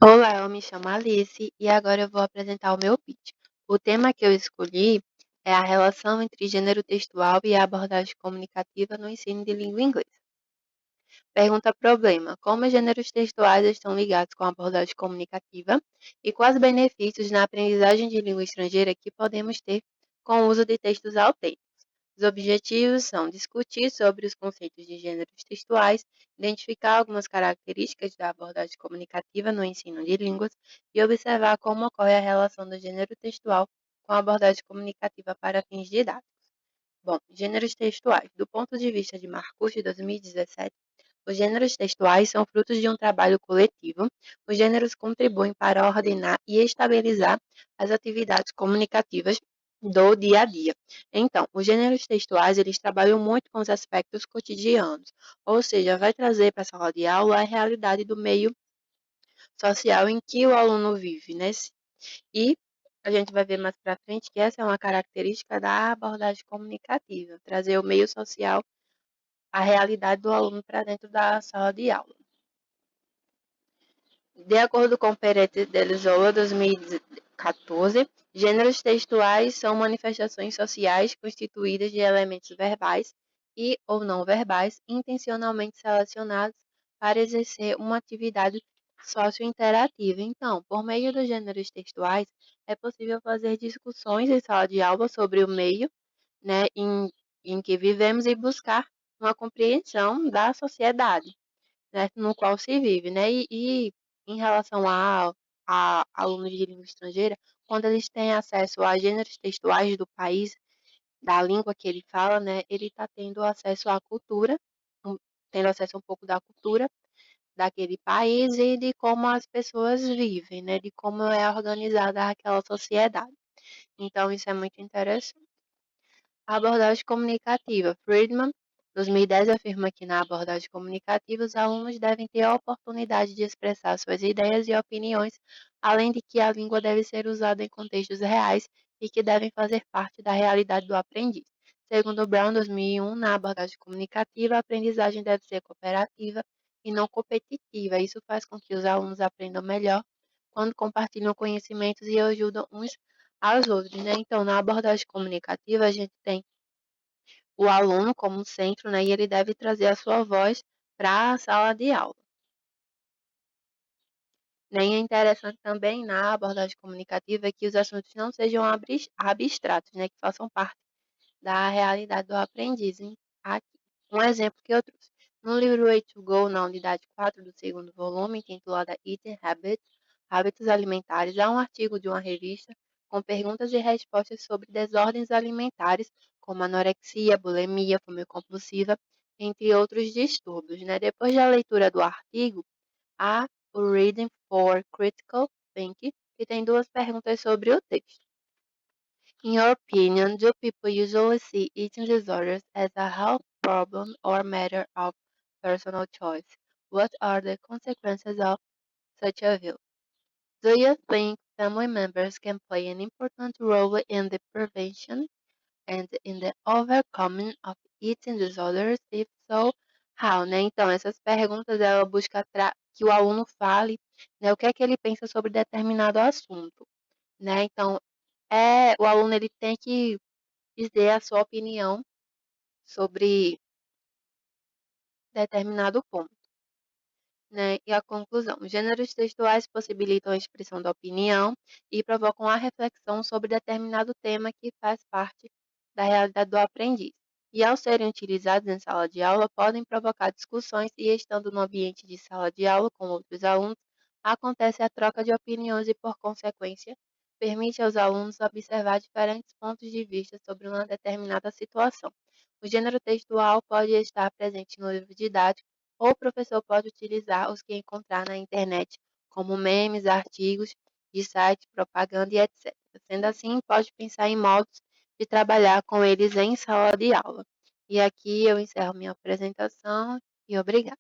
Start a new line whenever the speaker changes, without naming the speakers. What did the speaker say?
Olá, eu me chamo Alice e agora eu vou apresentar o meu pitch. O tema que eu escolhi é a relação entre gênero textual e a abordagem comunicativa no ensino de língua inglesa. Pergunta problema: como os gêneros textuais estão ligados com a abordagem comunicativa e quais benefícios na aprendizagem de língua estrangeira que podemos ter com o uso de textos autênticos? Os objetivos são discutir sobre os conceitos de gêneros textuais, identificar algumas características da abordagem comunicativa no ensino de línguas e observar como ocorre a relação do gênero textual com a abordagem comunicativa para fins didáticos. Bom, gêneros textuais. Do ponto de vista de Marcuse, de 2017, os gêneros textuais são frutos de um trabalho coletivo. Os gêneros contribuem para ordenar e estabilizar as atividades comunicativas do dia a dia. Então, os gêneros textuais, eles trabalham muito com os aspectos cotidianos, ou seja, vai trazer para a sala de aula a realidade do meio social em que o aluno vive, né? E a gente vai ver mais para frente que essa é uma característica da abordagem comunicativa, trazer o meio social, a realidade do aluno para dentro da sala de aula. De acordo com Peretti Delisola, 2014, gêneros textuais são manifestações sociais constituídas de elementos verbais e ou não verbais intencionalmente selecionados para exercer uma atividade sociointerativa. Então, por meio dos gêneros textuais, é possível fazer discussões em sala de aula sobre o meio, né, em que vivemos e buscar uma compreensão da sociedade, né, no qual se vive, né? E em relação a alunos de língua estrangeira, quando eles têm acesso a gêneros textuais do país, da língua que ele fala, né, ele está tendo acesso à cultura, tendo acesso um pouco da cultura daquele país e de como as pessoas vivem, né, de como é organizada aquela sociedade. Então, isso é muito interessante. A abordagem comunicativa. Friedman, 2010, afirma que na abordagem comunicativa os alunos devem ter a oportunidade de expressar suas ideias e opiniões, além de que a língua deve ser usada em contextos reais e que devem fazer parte da realidade do aprendiz. Segundo Brown, 2001, na abordagem comunicativa, a aprendizagem deve ser cooperativa e não competitiva. Isso faz com que os alunos aprendam melhor quando compartilham conhecimentos e ajudam uns aos outros, né? Então, na abordagem comunicativa, a gente tem o aluno como centro, né? E ele deve trazer a sua voz para a sala de aula. Nem é interessante também na abordagem comunicativa que os assuntos não sejam abstratos, né? Que façam parte da realidade do aprendiz. Hein? Aqui, um exemplo que eu trouxe. No livro Way to Go, na unidade 4 do segundo volume, intitulada Eating Habits, Hábitos Alimentares, há um artigo de uma revista com perguntas e respostas sobre desordens alimentares, como anorexia, bulimia, fome compulsiva, entre outros distúrbios. Né? Depois da leitura do artigo, há o Reading for Critical Thinking, que tem duas perguntas sobre o texto. In your opinion, do people usually see eating disorders as a health problem or matter of personal choice? What are the consequences of such a view? Do you think family members can play an important role in the prevention and in the overcoming of eating disorders? If so, how? Né? Então, essas perguntas ela busca que o aluno fale, né, o que é que ele pensa sobre determinado assunto, né? Então, o aluno ele tem que dizer a sua opinião sobre determinado ponto, né? E a conclusão. Gêneros textuais possibilitam a expressão da opinião e provocam a reflexão sobre determinado tema que faz parte da realidade do aprendiz. E ao serem utilizados em sala de aula, podem provocar discussões e, estando no ambiente de sala de aula com outros alunos, acontece a troca de opiniões e, por consequência, permite aos alunos observar diferentes pontos de vista sobre uma determinada situação. O gênero textual pode estar presente no livro didático ou o professor pode utilizar os que encontrar na internet, como memes, artigos de site, propaganda e etc. Sendo assim, pode pensar em modos de trabalhar com eles em sala de aula. E aqui eu encerro minha apresentação e obrigada.